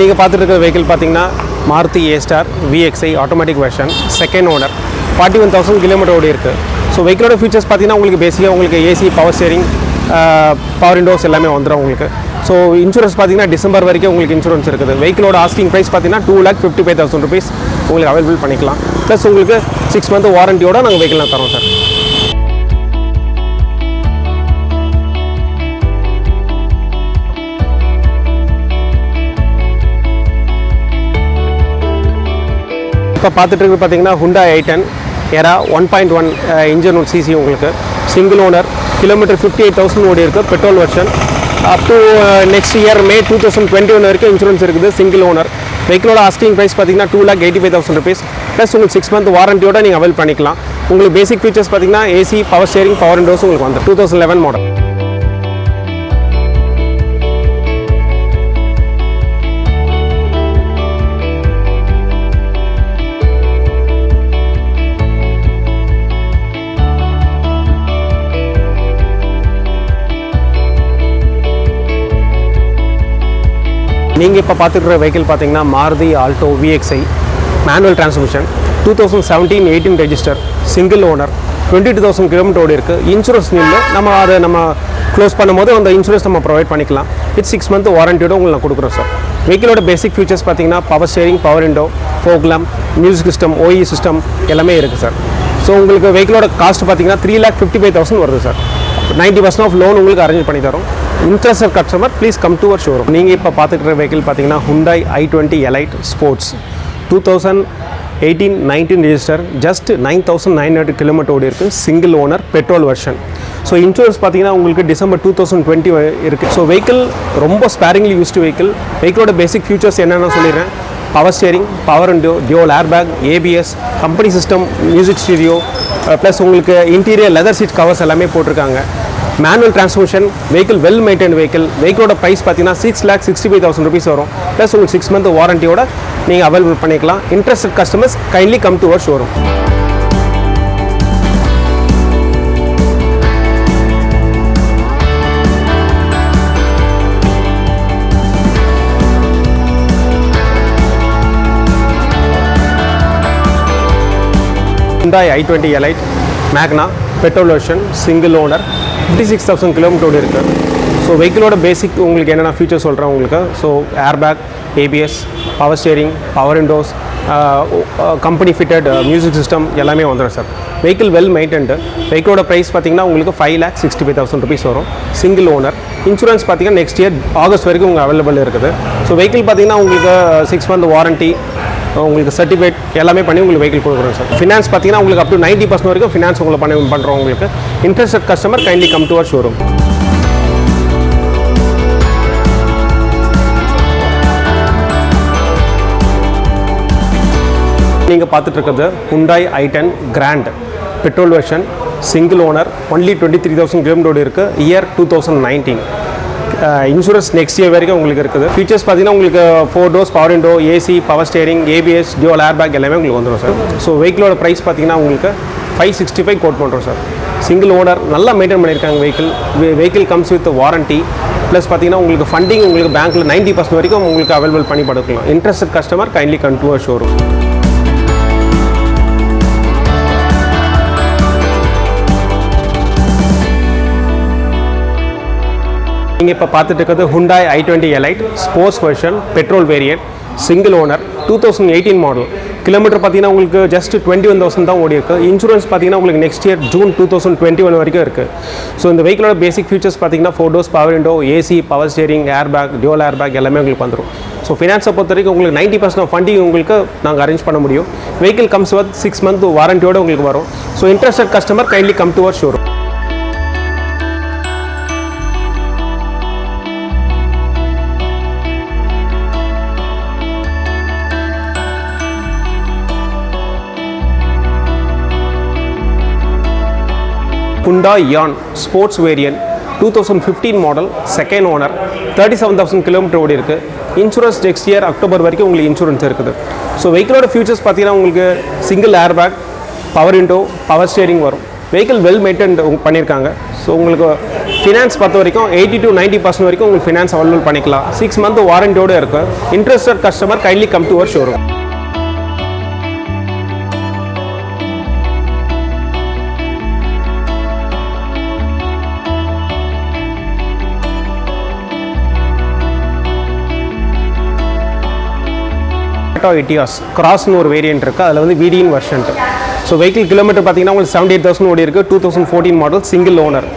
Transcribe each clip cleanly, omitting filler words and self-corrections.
நீங்கள் பார்த்துட்டு இருக்கிற வெஹிக்கிள் பார்த்தீங்கன்னா Maruti A-Star VXi automatic version second owner 41,000 kilometre ஓடி இருக்குது. ஸோ வெஹிக்கிளோட ஃபீச்சர்ஸ் பார்த்தீங்கன்னா உங்களுக்கு பேசிக்காக உங்களுக்கு AC power steering power Windows எல்லாமே வந்துடும் உங்களுக்கு. ஸோ இன்சூரன்ஸ் பார்த்தீங்கன்னா டிசம்பர் வரைக்கும் உங்களுக்கு இன்சூரன்ஸ் இருக்குது. வெஹிக்கிளோட ஆஸ்கிங் ப்ரைஸ் பார்த்தீங்கன்னா 2,55,000 rupees உங்களுக்கு அவைலபிள் பண்ணிக்கலாம். ப்ளஸ் உங்களுக்கு 6 month வாரண்டியோட நாங்கள் வெஹிக்கிள் தரோம் சார். இப்போ பார்த்துட்டு இருக்கிறது பார்த்தீங்கன்னா Hyundai i10 Era 1.1 engine cc உங்களுக்கு சிங்கிள் ஓனர் கிலோமீட்டர் 58,000 ஓடி இருக்குது petrol version. Up to next year May 2021 வரைக்கும் இன்சூரன்ஸ் இருக்குது. சிங்கிள் ஓனர் வெஹிக்கிளோட ஆஸ்கிங் ப்ரைஸ் பார்த்தீங்கன்னா 2,85,000 rupees ப்ளஸ் உங்களுக்கு 6 month வாரண்டியோட நீங்கள் அவைல் பண்ணிக்கலாம். உங்களுக்கு பேசிக் ஃபீச்சர்ஸ் பார்த்தீங்கன்னா AC power steering power Windows உங்களுக்கு வந்து 2011 மாடல். நீங்கள் இப்போ பார்த்துக்கிற வெஹிக்கிள் பார்த்தீங்கன்னா Maruti Alto VXi manual transmission 2017-18 register single owner 22,000 kilometre ஓடி இருக்குது. இன்சூரன்ஸ் நில்லு நம்ம க்ளோஸ் பண்ணும்போது அந்த இன்சூரன்ஸ் நம்ம ப்ரொவைட் பண்ணிக்கலாம். வித் 6 month வாரண்டியோட உங்களுக்கு நான் கொடுக்குறோம் சார். வெஹிக்கிளோட பேசிக் ஃபீச்சர்ஸ் பார்த்தீங்கன்னா power steering power window fog lamp music system OE system எல்லாமே இருக்குது சார். ஸோ உங்களுக்கு வெஹிக்கிளோட காஸ்ட் பார்த்தீங்கன்னா 3,55,000 வருது சார். 90% ஆஃப் லோன் உங்களுக்கு அரேஞ்ச் பண்ணி தரோம். Interested customer please come to our showroom. நீங்கள் இப்போ பார்த்துக்கிற வெஹிக்கிள் பார்த்தீங்கன்னா Hyundai i20 Elite sports 2018-19 register just 9,900 kilometre ஓடி இருக்குது. Single owner petrol version. So insurance பார்த்தீங்கன்னா உங்களுக்கு டிசம்பர் 2020 இருக்குது. ஸோ வெஹிக்கிள் ரொம்ப ஸ்பேரிங்லி யூஸ்டு வெஹிக்கிள். வெஹிக்கிளோட பேசிக் ஃபியூச்சர்ஸ் என்னென்னு சொல்லிடுறேன். Power steering power window dual airbag ABS company system music stereo plus உங்களுக்கு இன்டீரியர் லெதர் சீட் கவர்ஸ் எல்லாமே போட்டிருக்காங்க. Manual transmission vehicle well maintain வெஹிக்கிளோட ப்ரைஸ் பார்த்தீங்கன்னா 6,65,000 rupees வரும். ப்ளஸ் உங்களுக்கு 6 month வாரண்டியோட நீங்கள் அவைலபிள் பண்ணிக்கலாம். Interested customers kindly come to our showroom. Hyundai i20 Elite Magna petrol version single owner 56,000 kilometre ஓடி இருக்குது. ஸோ வெஹிக்கிளோட பேசிக் உங்களுக்கு என்னென்ன ஃபீச்சர்ஸ் சொல்கிறேன் உங்களுக்கு. So airbag ABS power steering power windows company fitted music system எல்லாமே வந்துடும் சார். Vehicle well maintained. வெஹிக்கிளோட price பார்த்தீங்கன்னா உங்களுக்கு 5,65,000 rupees வரும். Single owner. இன்சூரன்ஸ் பார்த்தீங்கன்னா நெக்ஸ்ட் இயர் ஆகஸ்ட் வரைக்கும் உங்களுக்கு அவைலபிள் இருக்குது. ஸோ வெஹிக்கிள் பார்த்தீங்கன்னா உங்களுக்கு 6 month வாரண்ட்டி உங்களுக்கு சர்டிஃபிகேட் எல்லாமே பண்ணி உங்களுக்கு வெஹிக்கிள் கொடுக்குறோம் சார். ஃபினான்ஸ் பார்த்தீங்கன்னா உங்களுக்கு அப் டு 90% வரைக்கும் ஃபினான்ஸ் உங்களுக்கு பண்ணுறோம். உங்களுக்கு interested customer kindly come to our showroom. நீங்கள் பார்த்துட்டு இருக்கிறது Hyundai i10 Grand petrol version single owner only 23,000 kilometre இருக்குது. இயர் 2019. இன்சூரன்ஸ் நெக்ஸ்ட் இயர் வரைக்கும் உங்களுக்கு இருக்குது. ஃபீச்சர்ஸ் பார்த்தீங்கன்னா உங்களுக்கு 4 doors power window AC power steering ABS dual airbag எல்லாமே உங்களுக்கு வந்துடும் சார். ஸோ வெஹிக்கிளோட ப்ரைஸ் பார்த்தீங்கன்னா உங்களுக்கு 565 கோட் பண்ணுறோம் சார். சிங்கிள் ஓனர் நல்லா மெயின்டைன் பண்ணியிருக்காங்க vehicle comes with warranty plus பார்த்தீங்கன்னா உங்களுக்கு ஃபண்டிங் உங்களுக்கு பேங்க்கில் 90% வரைக்கும் உங்களுக்கு அவைலபிள் பண்ணி படுக்கலாம். Interested customer kindly come to our showroom. நீங்கள் இப்போ பார்த்துட்டு இருக்கிறது Hyundai i20 Elite sports version petrol variant single owner 2018 model. Kilometre பார்த்தீங்கன்னா உங்களுக்கு ஜஸ்ட் 21,000 தான் ஓடி இருக்குது. இன்சூரன்ஸ் பார்த்தீங்கன்னா உங்களுக்கு நெக்ஸ்ட் இயர் ஜூன் 2021 வரைக்கும் இருக்குது. ஸோ இந்த வெஹிக்கிளோட பேசிக் ஃபீச்சர்ஸ் பார்த்தீங்கன்னா 4 doors power window AC power steering airbag dual airbag எல்லாமே உங்களுக்கு வந்துடும். ஸோ ஃபினான்ஸை பொறுத்த வரைக்கும் உங்களுக்கு 90% ஆஃப் ஃபண்டிங் உங்களுக்கு நாங்கள் அரேஞ்ச் பண்ண முடியும். வெஹிக்கிள் கம்ஸ் வித் 6 month வாரண்டியோடு உங்களுக்கு வரும். So interested customer kindly come to our showroom. Hyundai Ion sports variant 2015 model second owner 37,000 kilometre ஓடி இருக்குது. இன்சூரன்ஸ் நெக்ஸ்ட் இயர் அக்டோபர் வரைக்கும் உங்களுக்கு இன்சூரன்ஸ் இருக்குது. ஸோ வெஹிக்கிளோட ஃபியூச்சர்ஸ் பார்த்தீங்கன்னா உங்களுக்கு single airbag power window power steering வரும். வெஹிக்கிள் வெல் மெயின்டைன் பண்ணியிருக்காங்க. So உங்களுக்கு ஃபினான்ஸ் பொறுத்த வரைக்கும் 80 to 90% வரைக்கும் உங்களுக்கு ஃபினான்ஸ் அவைலபிள் பண்ணிக்கலாம். 6 month வாரண்டியோடு இருக்கும். Interested customer kindly come to our showroom. Etios கிராஸ்னு ஒரு வேரியன்ட் இருக்குது. அதில் வந்து VDN version. So vehicle kilometre பார்த்தீங்கன்னா உங்களுக்கு 78,000 ஓடி இருக்குது. 2014 மாடல் சிங்கிள் ஓனர்.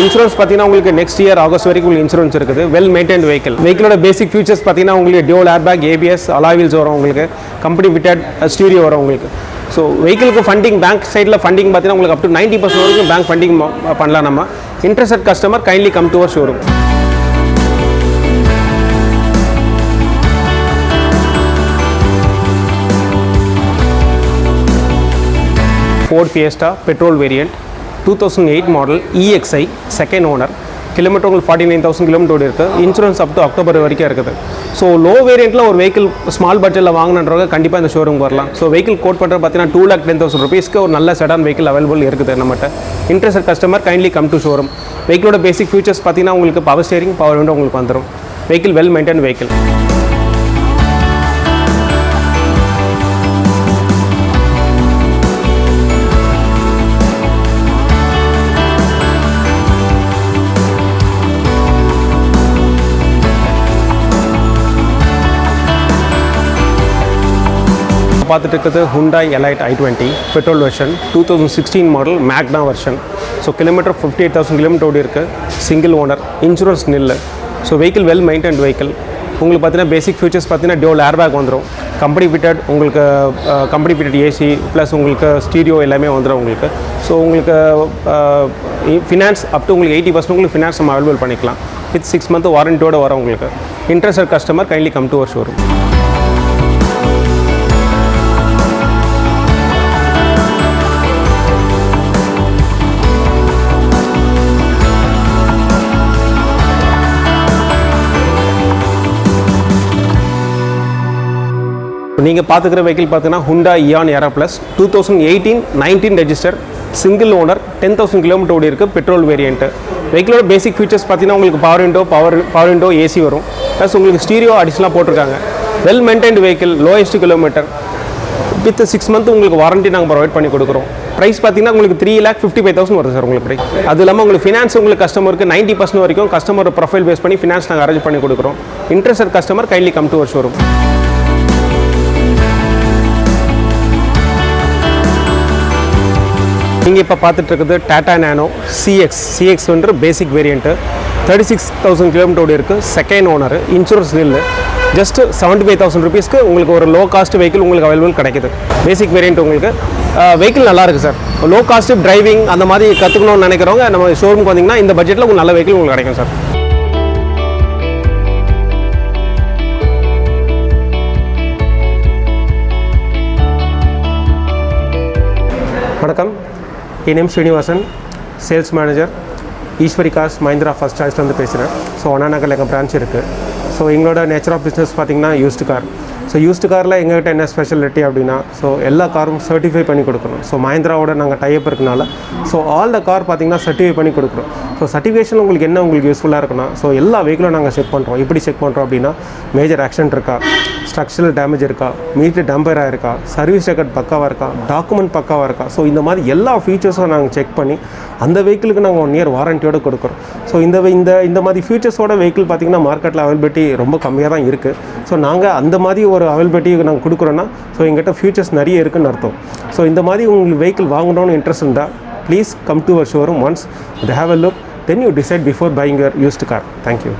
இன்சூரன்ஸ் பார்த்தீங்கன்னா உங்களுக்கு நெக்ஸ்ட் இயர் ஆகஸ்ட் வரைக்கும் உங்களுக்கு இன்சூரன்ஸ் இருக்குது. Well maintained vehicle. வெஹிக்கிளோட பேசிக் ஃபீச்சர்ஸ் பார்த்தீங்கன்னா உங்களுக்கு dual airbag, ABS, alloy wheels வரும் உங்களுக்கு. கம்பெனி ஃபிட்டட் ஸ்டீரியோ வரும் உங்களுக்கு. ஸோ வெஹிக்கிளுக்கு ஃபண்டிங் பேங்க் சைடில் ஃபண்டிங் பார்த்தீங்கன்னா உங்களுக்கு அப் டு 90% வரைக்கும் பேங்க் ஃபண்டிங் பண்ணலாம். நம்ம interested customer kindly come to our showroom. Ford Fiesta petrol variant 2008 model EXI second owner. Kilometre உங்களுக்கு 49,000 கிலோமீட்டர் ஓடி இருக்குது. இன்சூரன்ஸ் அப் டு அக்டோபர் வரைக்கும் இருக்குது. ஸோ லோ வேரியண்ட்டில் ஒரு வெஹிக்கிள் ஸ்மால் பட்ஜெட்டில் வாங்கினன்றவங்க கண்டிப்பாக இந்த ஷோரூம் வரலாம். ஸோ வெஹிக்கிள் கோட் பண்ணுறது பார்த்தீங்கன்னா 2,10,000 rupeesக்கு ஒரு நல்ல செடான் வெஹிக்கிள் அவைலபிள் இருக்குது நம்மகிட்ட. Interest customer kindly come to showroom. வெஹிக்கிளோட பேசிக் ஃபீச்சர்ஸ் பார்த்தீங்கன்னா உங்களுக்கு பவர் ஸ்டேரிங், பவர் விண்டோ உங்களுக்கு வந்துடும். Vehicle well maintain vehicle. பார்த்துட்டு இருக்கிறது Hyundai Elite i20 petrol version 2016 model Magna version. So kilometre 58,000 kilometre ஓடி இருக்குது. Single owner. Insurance nil. So vehicle well maintained vehicle. உங்களுக்கு பார்த்தீங்கன்னா பேசிக் ஃபீச்சர்ஸ் பார்த்தீங்கன்னா டியூவல் ஏர்பேக் வந்துடும். கம்பெனி ஃபிட்டட் உங்களுக்கு கம்பெனி ஃபிட்டட் AC ப்ளஸ் உங்களுக்கு ஸ்டீரியோ எல்லாமே வந்துடும் உங்களுக்கு. ஸோ உங்களுக்கு ஃபினான்ஸ் அப் டு உங்களுக்கு 80% உங்களுக்கு ஃபினான்ஸ் நம்ம அவைலபிள் பண்ணிக்கலாம். வித் 6 month வாரண்டியோடு வரும் உங்களுக்கு. Interested customer kindly come to our showroom. நீங்கள் பார்த்துக்கிற வெஹிக்கிள் பார்த்தீங்கன்னா Hyundai Eon Era Plus 2018-19 register single owner 10,000 kilometre ஓடி இருக்குது. Petrol variant. வெஹிக்கிளோட பேசிக் ஃபீச்சர்ஸ் பார்த்தீங்கன்னா உங்களுக்கு பவர் விண்டோ AC வரும். ப்ளஸ் உங்களுக்கு ஸ்டீரியோ அடிஷனலாக போட்டிருக்காங்க. Well maintained vehicle. Lowest kilometre. With 6 month உங்களுக்கு வாரண்டி நாங்கள் ப்ரொவைட் பண்ணி கொடுக்குறோம். ப்ரைஸ் பார்த்தீங்கன்னா உங்களுக்கு 3,55,000 வருது சார் உங்களுக்கு ப்ரைஸ். அது இல்லாமல் உங்களுக்கு ஃபினான்ஸ் உங்களுக்கு கஸ்டமருக்கு 90% வரைக்கும் கஸ்டமர் ப்ரொஃபைல் பேஸ் பண்ணி ஃபினான்ஸ் நாங்கள் அரேஞ்ச் பண்ணி கொடுக்குறோம். Interested customer kindly come to our showroom. நீங்கள் இப்போ பார்த்துட்டு இருக்குது டாடா நேனோ CX வந்து பேசிக் வேரியண்ட்டு 36,000 கிலோமீட்டர் ஓடி இருக்குது. Second owner. இன்சூரன்ஸ் நில்லு. ஜஸ்ட் 75,000 rupeesக்கு உங்களுக்கு ஒரு லோ காஸ்ட் வெஹிக்கிள் உங்களுக்கு அவைலபிள் கிடைக்குது. பேசிக் வேரியண்ட் உங்களுக்கு வெஹிக்கிள் நல்லா இருக்குது சார். லோ காஸ்ட் டிரைவிங் அந்த மாதிரி கற்றுக்கணும்னு நினைக்கிறவங்க நம்ம ஷோரூமுக்கு வந்தீங்கன்னா இந்த பட்ஜெட்டில் உங்களுக்கு நல்ல வெஹிக்கிள் உங்களுக்கு கிடைக்கும் சார். வணக்கம். என் name Srinivasan, sales manager Eswari cars Mahindra first சாய்ஸ்லேருந்து பேசுகிறேன். ஸோ அண்ணா நகரில் எங்கள் பிரான்ச் இருக்குது. ஸோ எங்களோட நேச்சர் ஆஃப் பிஸ்னஸ் பார்த்திங்கன்னா யூஸ்டு கார். ஸோ யூஸ்டு காரில் எங்கள்கிட்ட என்ன ஸ்பெஷாலிட்டி அப்படின்னா ஸோ எல்லா காரும் சர்டிஃபை பண்ணி கொடுக்குறோம். ஸோ மஹிந்திராவோட நாங்கள் டைப் இருக்கனால ஸோ ஆல் த கார் பார்த்திங்கன்னா சர்டிஃபை பண்ணி கொடுக்குறோம். ஸோ சர்டிஃபிகேஷன் உங்களுக்கு என்ன உங்களுக்கு யூஸ்ஃபுல்லாக இருக்குன்னா ஸோ எல்லா வெஹிக்கிளும் நாங்கள் செக் பண்ணுறோம். எப்படி செக் பண்ணுறோம் அப்படின்னா மேஜர் ஆக்சிடென்ட் இருக்கா, ஸ்ட்ரக்சரல் டேமேஜ் இருக்கா, மீட்டர் டம்பராக இருக்கா, சர்வீஸ் ரெக்கார்ட் பக்காவாக இருக்கா, டாக்குமெண்ட் பக்காவாக இருக்கா. ஸோ இந்த மாதிரி எல்லா ஃபீச்சர்ஸும் நாங்கள் செக் பண்ணி அந்த வெஹிக்கிளுக்கு நாங்கள் 1 year வாரண்டியோடு கொடுக்குறோம். ஸோ இந்த மாதிரி ஃபீச்சர்ஸோட வெஹிக்கிள் பார்த்திங்கன்னா மார்க்கெட்டில் அவைலபிலிட்டி ரொம்ப கம்மியாக தான் இருக்குது. ஸோ நாங்கள் அந்த மாதிரி ஒரு அவைலபிலிட்டி நாங்கள் கொடுக்குறோன்னா ஸோ எங்கிட்ட ஃபியூச்சர்ஸ் நிறைய இருக்குதுன்னு அர்த்தம். ஸோ இந்த மாதிரி உங்களுக்கு வெஹிக்கிள் வாங்கணும்னு இன்ட்ரெஸ்ட் இருந்தால் please come to our showroom once. Have a look, then you decide before buying your used car. Thank you.